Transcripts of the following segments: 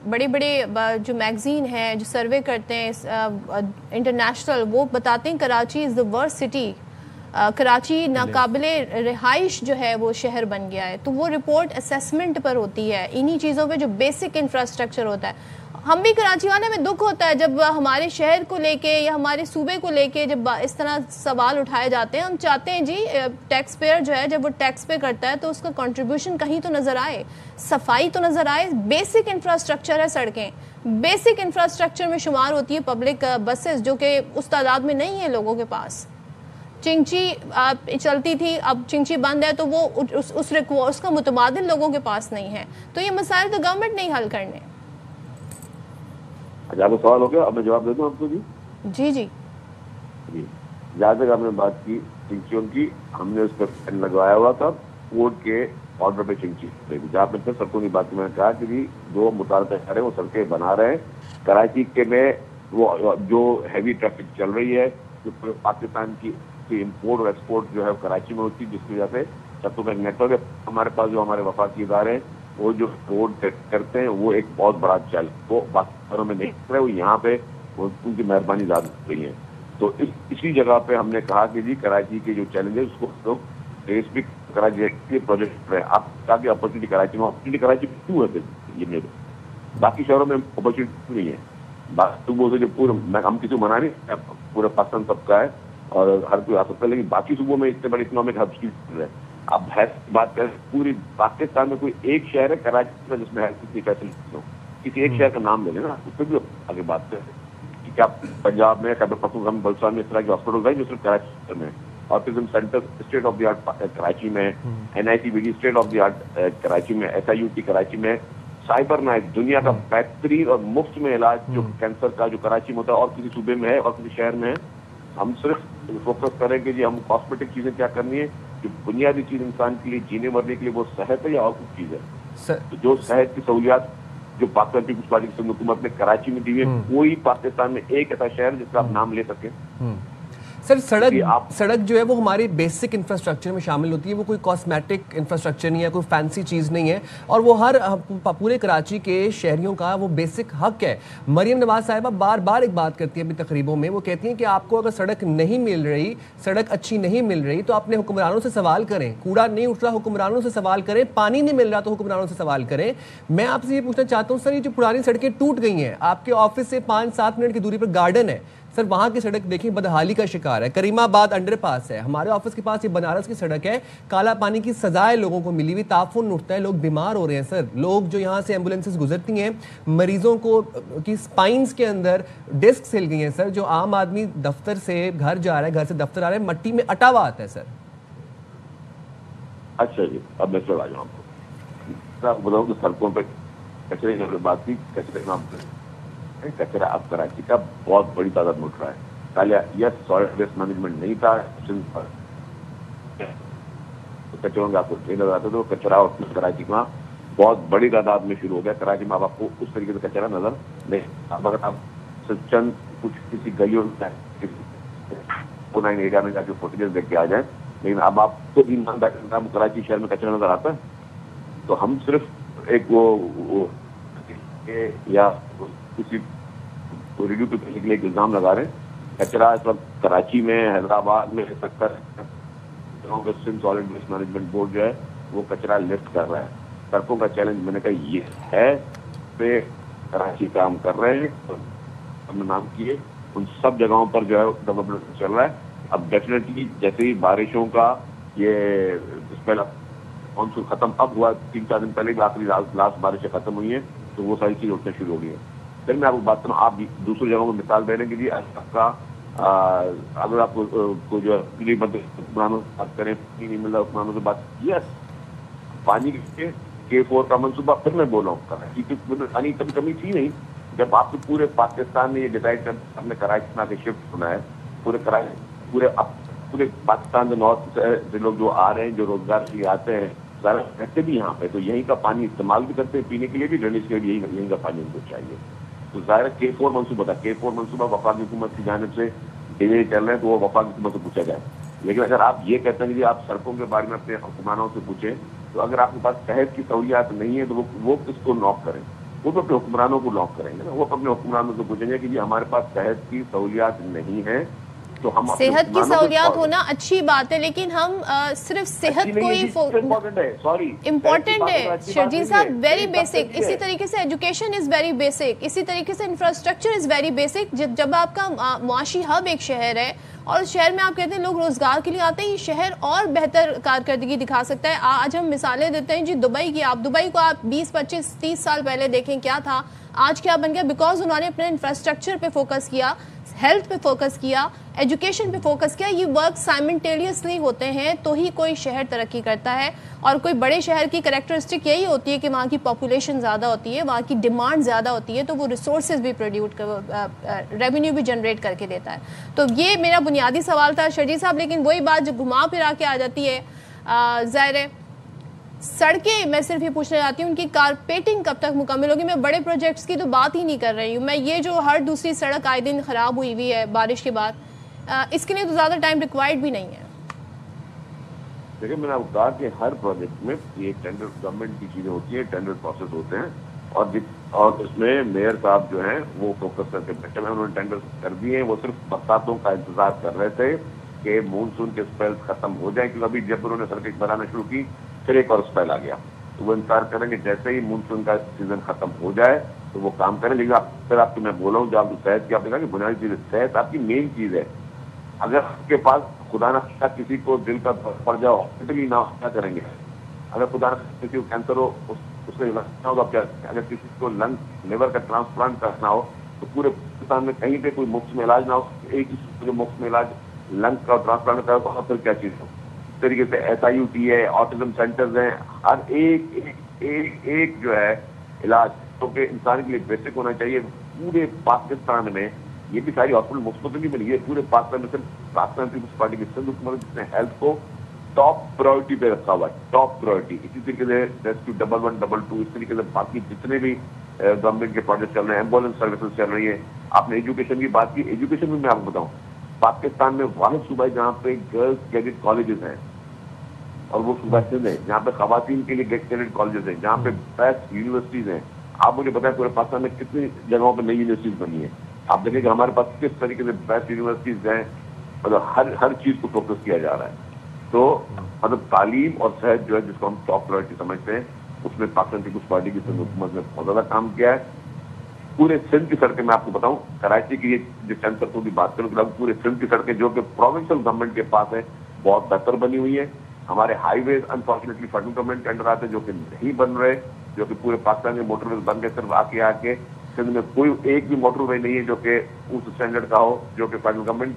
बड़े बड़े जो मैगजीन है जो सर्वे करते हैं इंटरनेशनल, वो बताते हैं Karachi is the worst city. Karachi नाकाबिले रिहाइश जो है वो शहर बन गया है। तो वो रिपोर्ट असेसमेंट पर होती है, इन्हीं चीज़ों पे जो बेसिक इंफ्रास्ट्रक्चर होता है। हम भी कराची वाले में दुख होता है जब हमारे शहर को लेके या हमारे सूबे को लेके जब इस तरह सवाल उठाए जाते हैं। हम चाहते हैं जी टैक्स पेयर जो है जब वो टैक्स पे करता है तो उसका कंट्रीब्यूशन कहीं तो नज़र आए, सफाई तो नज़र आए। बेसिक इंफ्रास्ट्रक्चर है, सड़कें बेसिक इंफ्रास्ट्रक्चर में शुमार होती है। पब्लिक बसेस जो कि उस तादाद में नहीं है लोगों के पास। चिंची चलती थी, अब चिंची बंद है तो वो उसका मुतबादिल लोगों के पास नहीं है। तो ये मसाइल तो गवर्नमेंट नहीं हल करने। अच्छा, आपको सवाल हो गया, अब मैं जवाब दे दूं आपको जी? जी जी जी, जहाँ तक आपने बात की चिंचियों की, हमने उस पर पेन लगवाया हुआ था कोर्ट के ऑर्डर पे चिंची। जहाँ पे फिर सड़कों की बात मैंने कहा कि जी जो मुतालबा कर रहे हैं वो सड़कें बना रहे हैं। कराची के में वो जो हैवी ट्रैफिक चल रही है, जो पाकिस्तान की इम्पोर्ट और एक्सपोर्ट जो है कराची में होती है, जिसकी वजह से सड़कों का नेटवर्क है। हमारे पास जो हमारे वफाकी इदारे हैं वो जो रोड करते हैं वो एक बहुत बड़ा चैलेंज, वो बाकी शहरों में नहीं कर रहे, वो यहाँ पे उनकी मेहरबानी ज्यादा हो रही है। तो इसी जगह पे हमने कहा कि जी कराची के जो चैलेंज है उसको लोग स्पेसिफिक कराची के प्रोजेक्ट रहे। आप ताकि अपॉर्चुनिटी कराची में, अपॉर्चुनिटी कराची में क्यों है ये मेरे, बाकी शहरों में अपॉर्चुनिटी नहीं है। सूबों से जो पूरे हम किसी को मना नहीं, पूरा पाकिस्तान सबका है और हर कोई आ सकता है, लेकिन बाकी सूबों में इतने बड़े इकोनॉमिक हब्स की है। अब हेल्थ की बात करें, पूरी पाकिस्तान में कोई एक शहर है कराची में जिसमें हेल्थ की फैसिलिटी हो, किसी एक शहर का नाम ले लेना, उस पर भी आगे बात करें कि क्या पंजाब में, खैबर पख्तूनख्वा में, बलुचिस्तान में इस तरह के हॉस्पिटल है जो सिर्फ कराची में, autism centre state of the art Karachi में, NICVD state of the art Karachi में, SIUT कराची में, साइबर नाइट दुनिया का बेहतरीन और मुफ्त में इलाज जो कैंसर का जो कराची में होता है और किसी सूबे में है और किसी शहर में है। हम सिर्फ फोकस करें कि जी हम कॉस्मेटिक चीजें क्या करनी है, जो बुनियादी चीज इंसान के लिए जीने मरने के लिए वो सेहत है या और कुछ चीज है। तो जो सेहत की सहूलियात जो पाकिस्तान पीपुल्स पार्टी की हुकूमत ने कराची में दी है, कोई पाकिस्तान में एक ऐसा शहर जिसका आप नाम ले सके। सर सड़क जो है वो हमारी बेसिक इंफ्रास्ट्रक्चर में शामिल होती है, वो कोई कॉस्मेटिक इंफ्रास्ट्रक्चर नहीं है, कोई फैंसी चीज़ नहीं है, और वो हर पूरे कराची के शहरियों का वो बेसिक हक है। मरियम नवाज साहिबा बार बार एक बात करती है अपनी तकरीबों में, वो कहती हैं कि आपको अगर सड़क नहीं मिल रही, सड़क अच्छी नहीं मिल रही तो अपने हुक्मरानों से सवाल करें। कूड़ा नहीं उठ रहा, हुक्मरानों से सवाल करें। पानी नहीं मिल रहा तो हुक्मरानों से सवाल करें। मैं आपसे ये पूछना चाहता हूँ सर, ये जो पुरानी सड़कें टूट गई हैं, आपके ऑफिस से 5-7 मिनट की दूरी पर गार्डन है सर, वहां की सड़क देखिए बदहाली का शिकार है। करीमाबाद अंडरपास है, हमारे ऑफिस के पास ये बनारस की सड़क है, काला पानी की सजाएं लोगों को मिली हुई, ताफुन उठता है, लोग बीमार हो रहे हैं सर। लोग जो यहाँ से एम्बुलेंसेस गुजरती हैं, मरीजों को की स्पाइंस के अंदर डिस्क हिल गई हैं सर। जो आम आदमी दफ्तर से घर जा रहा है, घर से दफ्तर आ रहा है, मट्टी में अटा हुआ आता है सर। अच्छा जी, अब मैं चला जाऊँ आपको बताऊँ कि सड़कों पर कचरे की बात की, कचरे नाम कचरा अब कराची का बहुत बड़ी तादाद में उठ रहा है। पहले यह सॉलिड वेस्ट मैनेजमेंट नहीं था, तो कचरों का आपको ट्रेन नजर आता, तो कचरा कराची में बहुत बड़ी तादाद में शुरू हो गया। कराची में अब आपको उस तरीके से कचरा नजर नहीं। अब अगर आप चंद कुछ किसी गलियों पुराने एरिया में जाके फुटेजेस देख के आ जाए, लेकिन अब आपको कराची शहर में कचरा नजर आता है। तो हम सिर्फ एक वो या किसी रिव्यू पे करने के लिए इल्जाम लगा रहे हैं। कचरा इस वक्त कराची में, हैदराबाद में, सॉलिड वेस्ट मैनेजमेंट बोर्ड जो है वो कचरा लिफ्ट कर रहा है। सड़कों का चैलेंज मैंने कहा ये है, पे कराची काम कर रहे हैं, हमने नाम किए, उन सब जगहों पर जो है डेवलपमेंट चल रहा है। अब डेफिनेटली जैसे ही बारिशों का ये पहला मानसून खत्म अब हुआ, 3-4 दिन पहले आखिरी लास्ट बारिशें खत्म हुई है, तो वो सारी चीज उठना शुरू हो गई है। फिर मैं आपको बात करूँ, आप दूसरी जगहों में मिसाल देने के लिए आपका अगर आपको जो बात करें, पानी नहीं मिल रहा, हुक्मरानों से बात, यस पानी के K4 का मनसूबा फिर मैं बोला हूँ, पानी कभी कमी थी नहीं। जब आपके पूरे पाकिस्तान ने ये डिसाइड कर अपने कराची में आके शिफ्ट होना है, पूरे पाकिस्तान के नॉर्थ से लोग जो आ रहे हैं, जो रोजगार के लिए आते हैं, सारा रहते भी यहाँ पे, तो यहीं का पानी इस्तेमाल भी करते हैं, पीने के लिए भी, ड्रेनेज के लिए यहीं का पानी उनको चाहिए। तो जाहिर K4 मनसूबा था, K4 मनसूबा वफाकी हुकूमत की जानिब से चल रहे हैं, तो वो वफाकी हुकूमत से पूछा जाए। लेकिन अगर आप ये कहते हैं कि आप सड़कों के बारे में अपने हुक्मरानों से पूछें, तो अगर आपके पास सेहत की सहूलियात नहीं है तो वो किसको नॉक करें। वो तो अपने हुक्मरानों को लॉक करेंगे ना। वो अपने हुक्मरानों से पूछेंगे कि जी हमारे पास सेहत की सहूलियात नहीं है, तो हम सेहत की सहूलियात होना अच्छी बात है, लेकिन हम सिर्फ सेहत को ही इम्पोर्टेंट है, सॉरी इम्पोर्टेंट है शर्जील साहब, वेरी बेसिक। इसी तरीके से एजुकेशन इज वेरी बेसिक, इसी तरीके से इंफ्रास्ट्रक्चर इज वेरी बेसिक। जब आपका मुआशी हब एक शहर है और उस शहर में आप कहते हैं लोग रोजगार के लिए आते हैं, ये शहर और बेहतर कारकर्दगी दिखा सकता है। आज हम मिसालें देते हैं जी दुबई की, आप दुबई को आप 20, 25, 30 साल पहले देखें क्या था, आज क्या बन गया, बिकॉज उन्होंने अपने इंफ्रास्ट्रक्चर पे फोकस किया, हेल्थ पे फोकस किया, एजुकेशन पे फोकस किया। ये वर्क साइमल्टेनियसली होते हैं तो ही कोई शहर तरक्की करता है। और कोई बड़े शहर की कैरेक्टरिस्टिक यही होती है कि वहाँ की पॉपुलेशन ज़्यादा होती है, वहाँ की डिमांड ज़्यादा होती है, तो वो रिसोर्सेज भी प्रोड्यूस रेवेन्यू भी जनरेट करके देता है। तो ये मेरा बुनियादी सवाल था शर्जील साहब, लेकिन वही बात जो घुमा फिरा के आ जाती है, ज़ाहिर है सड़कें, मैं सिर्फ ये पूछना चाहती हूँ उनकी कारपेटिंग कब तक मुकम्मल होगी। मैं बड़े प्रोजेक्ट्स की तो बात ही नहीं कर रही हूँ, मैं ये जो हर दूसरी सड़क आए दिन खराब हुई हुई है बारिश के बाद, इसके लिए तो ज़्यादा टाइम रिक्वायर्ड भी नहीं है। देखिए, मैंने आपको कहा कि हर प्रोजेक्ट में ये टेंडर गवर्नमेंट की चीजें होती है, टेंडर प्रोसेस होते हैं, और इसमें मेयर साहब जो हैं वो फोकस करके बैठे हुए, उन्होंने टेंडर कर दिए हैं। वो सिर्फ बरसातों का इंतजार कर रहे थे कि मानसून के स्पेल्स खत्म हो जाए, क्योंकि अभी जब उन्होंने सड़कें बनाना शुरू की फिर एक और स्पेल आ गया, तो वो इंतजार करेंगे जैसे ही मानसून का सीजन खत्म हो जाए तो वो काम करें। लेकिन फिर आपको मैं बोला हूँ, जो आप सेहत की आपने कहा कि बुनियादी चीज, सेहत आपकी मेन चीज है। अगर आपके पास खुदा ना खास्ता किसी को दिल का पड़ जाओ, हॉस्पिटल ना, क्या करेंगे? अगर खुदा ना किसी को कैंसर हो, उसको इलाज होगा क्या? अगर किसी को लंग लिवर का ट्रांसप्लांट करना हो तो पूरे पाकिस्तान में कहीं पे कोई मुफ्त में इलाज ना हो, एक ही जो मुफ्त में इलाज लंग का ट्रांसप्लांट करा तो फिर क्या चीज हो। इस तरीके से SIUT है, ऑटिज्म सेंटर्स हैं, हर एक जो है इलाज तो के इंसान के लिए बेसिक होना चाहिए। पूरे पाकिस्तान में ये भी सारी हॉस्पिटल मुफ्त में नहीं मिली है, पूरे पाकिस्तान में सिर्फ पाकिस्तान पीपुल्स पार्टी की सिंध हुकूमत जिसने हेल्थ को टॉप प्रायोरिटी पे रखा हुआ है, टॉप प्रायोरिटी। इसी तरीके से रेस्क्यू 111122, इस तरीके से बाकी जितने भी गवर्नमेंट के प्रोजेक्ट चल रहे हैं, एम्बुलेंस सर्विसेज चल रही है। आपने एजुकेशन की बात की, एजुकेशन में मैं आपको बताऊं, पाकिस्तान में वाहिद सूबा है जहाँ पे गर्ल्स कैडेट कॉलेजेस हैं, और वो सूबा सिंध है जहाँ पे खवातीन के लिए कैडेट कॉलेजेस हैं, जहाँ पे बेस्ट यूनिवर्सिटीज हैं। आप मुझे बताएं पूरे पाकिस्तान में कितनी जगहों पर नई यूनिवर्सिटीज बनी है? आप देखेंगे हमारे पास किस तरीके से बेस्ट यूनिवर्सिटीज हैं, मतलब हर चीज को फोकस किया जा रहा है। तो मतलब तालीम और सेहत जो है, जिसको हम टॉप प्रायोरिटी समझते हैं, उसमें पाकिस्तान पीपुल्स पार्टी की सिंध हुकूमत ने बहुत ज्यादा काम किया है। पूरे सिंध की सड़कें, मैं आपको बताऊं, कराची की जो चंद सड़कों की बात करूं, पूरे सिंध की सड़कें जो कि प्रोविंशियल गवर्नमेंट के पास है, बहुत बेहतर बनी हुई है। हमारे हाईवेज अनफॉर्चुनेटली फेडरल गवर्नमेंट के अंडर आते हैं, जो कि नहीं बन रहे, जो कि पूरे पाकिस्तान में मोटरवेज बन गए। सिर्फ आके सिंध में कोई एक भी मोटरवे नहीं है जो कि उस स्टैंडर्ड का हो जो कि फेडरल गवर्नमेंट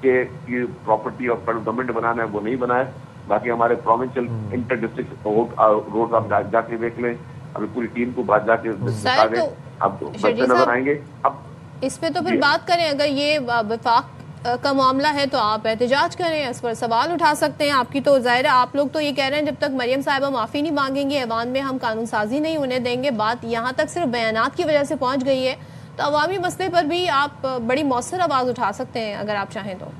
की प्रॉपर्टी और फेडरल गवर्नमेंट बनाना है, वो नहीं बना है। बाकी हमारे प्रोविंशियल इंटर डिस्ट्रिक्ट रोड आप जाके देख लें, अभी पूरी टीम को बात जाके दिखा दें, अब बच्चे नजर आएंगे। अब इस पे तो फिर बात करें, अगर ये वफाक का मामला है तो आप एहतजाज करें, इस पर सवाल उठा सकते हैं। आपकी तो जाहिर है, आप लोग तो ये कह रहे हैं जब तक मरियम साहिबा माफ़ी नहीं मांगेंगी ऐवान में हम कानून साजी नहीं होने देंगे। बात यहाँ तक सिर्फ बयानात की वजह से पहुँच गई है, तो अवामी मसले पर भी आप बड़ी मौसर आवाज़ उठा सकते हैं अगर आप चाहें तो।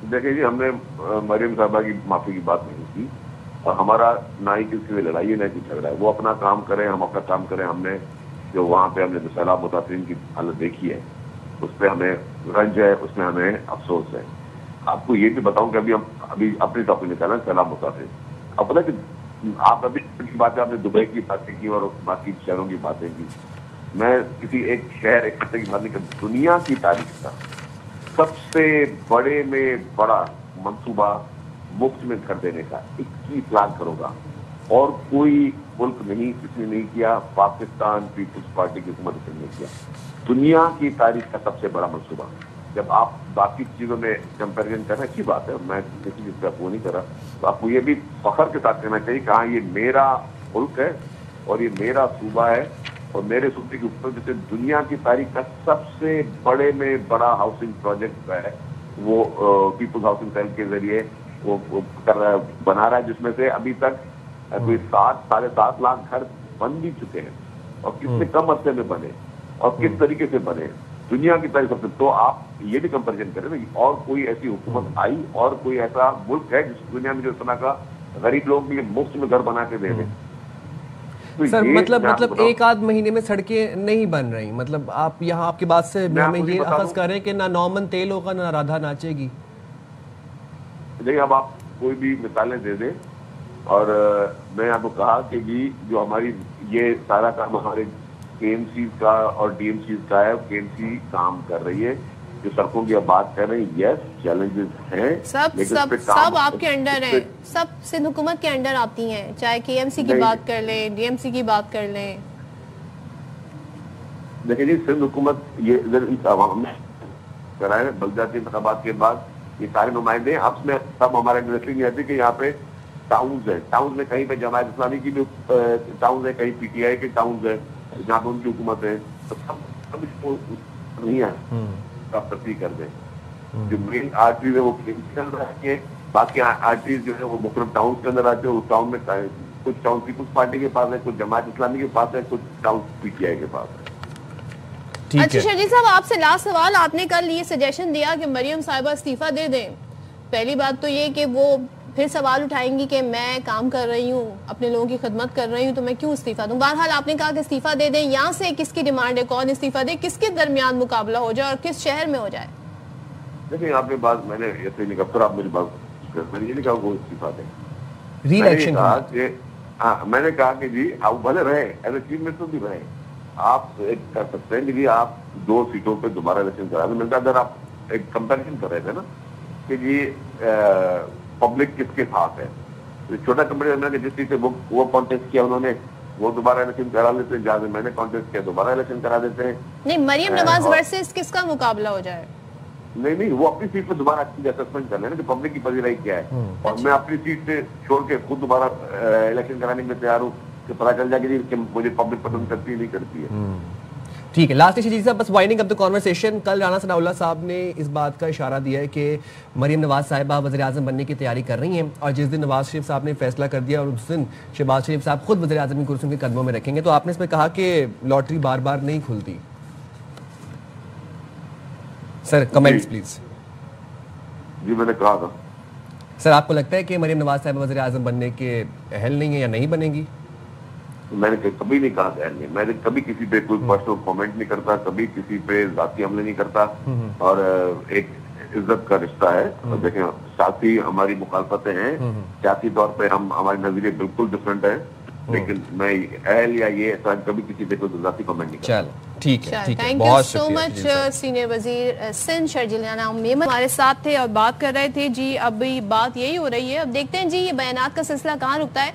देखिए जी, हमने मरियम साहिबा की माफ़ी की बात नहीं की, और हमारा ना ही किसी से लड़ाई है ना कुछ झगड़ा है। वो अपना काम करें, हम अपना काम करें। हमने जो वहाँ पे हमने सैलाब मुतासिरीन की हालत देखी है, उस पर हमें रंज है, उसमें हमें अफसोस है। आपको ये भी बताऊं कि अभी अपनी टॉपिक निकाला सैलाब मुतासिर। अब पता कि आप अभी की बात है, आपने दुबई की बातें की और बाकी शहरों की बातें की। मैं किसी एक शहर एक खत्ते की बात नहीं कर, दुनिया की तारीख का सबसे बड़े में बड़ा मंसूबा मुफ्त में घर देने का 21 लाख करोड़ का, और कोई मुल्क नहीं, किसी ने नहीं किया, पाकिस्तान पीपुल्स पार्टी की हुकूमत ने किया। दुनिया की तारीख का सबसे बड़ा मंसूबा। जब आप बाकी चीजों में कंपेरिजन करना अच्छी बात है, मैं किसी चीज का वो नहीं कर रहा, तो आपको ये भी फख्र के साथ कहना चाहिए कि हाँ, ये मेरा मुल्क है और ये मेरा सूबा है, और मेरे सूबे के ऊपर जैसे दुनिया की तारीख का सबसे बड़े में बड़ा हाउसिंग प्रोजेक्ट है, वो पीपुल्स हाउसिंग सेल के जरिए वो कर रहा है, बना रहा है, जिसमें से अभी तक कोई 7-7.5 लाख घर बन भी चुके हैं, और कितने कम अरसे में बने और किस तरीके से बने, दुनिया की तारीख सबसे। तो आप ये भी कंपेरिजन करें ना, और कोई ऐसी हुकूमत आई और कोई ऐसा मुल्क है जिस दुनिया में जो इस तरह का गरीब लोगों के लिए मुफ्त में घर बना के दे दें। तो सर मतलब एक आध महीने में सड़कें नहीं बन रही, मतलब आप यहाँ आपकी बात से हमें ये अखज़ कर रहे हैं कि ना नॉमन तेल होगा ना राधा नाचेगी। देखिए, अब आप कोई भी मिसालें दे दें, और मैं आपको कहा कि जी जो हमारी ये सारा काम हमारे केएमसी का और डीएमसी का है, केएमसी काम कर रही है, जो सड़कों की अब बात कर रहे हैं, यस चैलेंजेस हैं, सब आपके अंडर है, सब सिंध हुकूमत के अंडर आती हैं, चाहे केएमसी की बात कर लें, डीएमसी की बात कर लें। देखिए जी, सिंध हुकूमत ये हमने कराए बलजाती इंतखाबात के बाद ये सारे नुमाइंदे, अब में सब हमारे इंडस्ट्री नहीं आती कि यहाँ पे टाउन्स है, टाउन में कहीं पे जमात इस्लामी की भी टाउन है, कहीं पीटीआई के टाउन है जहाँ पे उनकी हुकूमत है, तो सब इसको नहीं है प्रति कर दे। जो मेन आर्टरीज है वो केएमसी के अंदर आती है, बाकी आर्टरीज जो है वो मुख्तलिफ टाउन के अंदर आते हैं। उस टाउन में कुछ टाउन पीपुल्स पार्टी के पास है, कुछ जमात इस्लामी के पास है, कुछ टाउन पीटीआई के पास है। अच्छा शर्जील साहब, आपसे लास्ट सवाल, आपने कल ये सजेशन दिया कि मरियम साहिबा इस्तीफा दे दें। पहली बात तो ये कि वो फिर सवाल उठाएंगी कि मैं काम कर रही हूँ, अपने लोगों की खिदमत कर रही हूँ, तो मैं क्यों इस्तीफा दूं। बहरहाल आपने कहा कि इस्तीफा दे दें, यहाँ से किसकी डिमांड है, कौन इस्तीफा दे, किसके दरमियान मुकाबला हो जाए और किस शहर में हो जाए? देखिए, आपने बात मैंने ऐसे नहीं कहा, आप मेरी बात मैंने ये नहीं कहा वो इस्तीफा दें, मैंने कहा कि जी आप भले रहे एज ए चीफ मिनिस्टर भी रहे, आप एक कर सकते हैं कि जी आप 2 सीटों पे दोबारा इलेक्शन करा दें। मिलता अगर आप एक कंपैरिजन कर रहे थे ना कि जी पब्लिक किसके साथ है, तो छोटा कंपनी जिस चीज से वो कॉन्टेस्ट किया उन्होंने, वो दोबारा इलेक्शन करा लेते हैं, जहाँ मैंने कॉन्टेस्ट किया दोबारा इलेक्शन करा देते हैं। नहीं, मरियम नवाज वर्सेस किसका मुकाबला हो जाए? नहीं, वो अपनी सीट पे दोबारा अच्छी असेसमेंट कर लेना कि पब्लिक की पजीराई क्या है, और मैं अपनी सीट से छोड़ के खुद दोबारा इलेक्शन कराने में तैयार हूँ कि पता चल जाएगी कि मुझे पब्लिक पसंद करती है नहीं करती है। ठीक है, लास्ट चीज साहब, बस वाइंडिंग अप द कॉन्वर्सेशन, कल राना सनाउल्लाह साहब ने इस बात का इशारा दिया है कि मरियम नवाज साहिबा वज़ीर-ए-आज़म बनने की तैयारी कर रही हैं, और जिस दिन नवाज शरीफ साहब ने फैसला कर दिया और उस दिन शहबाज शरीफ साहब खुद वज़ीर-ए-आज़म की कुर्सी उनके कदमों में रखेंगे, तो आपने इसमें कहा कि लॉटरी बार बार नहीं खुलती। Sir comments please. जी मैंने कहा था सर, आपको लगता है कि मरियम नवाज साहिबा वज़ीर-ए-आज़म बनने के अहल नहीं है या नहीं बनेंगी? मैंने कभी नहीं कहा था, मैंने कभी किसी पे कोई पर्सनल कमेंट नहीं करता, कभी किसी पे जाती हमले नहीं करता, और एक इज्जत का रिश्ता है। और देखें, साथी हमारी मुखालफतें हैं, सियासी तौर पे हम हमारे नजरिए बिल्कुल डिफरेंट है, लेकिन मैं एल या ये ऐसा कभी किसी पे कोई जाती कमेंट नहीं करता। चलो ठीक है, thank you so much senior वजीर सिंध शर्जील राना मेमन हमारे साथ थे और बात कर रहे थे जी। अभी बात यही हो रही है, अब देखते हैं जी ये बयानात का सिलसिला कहाँ रुकता है।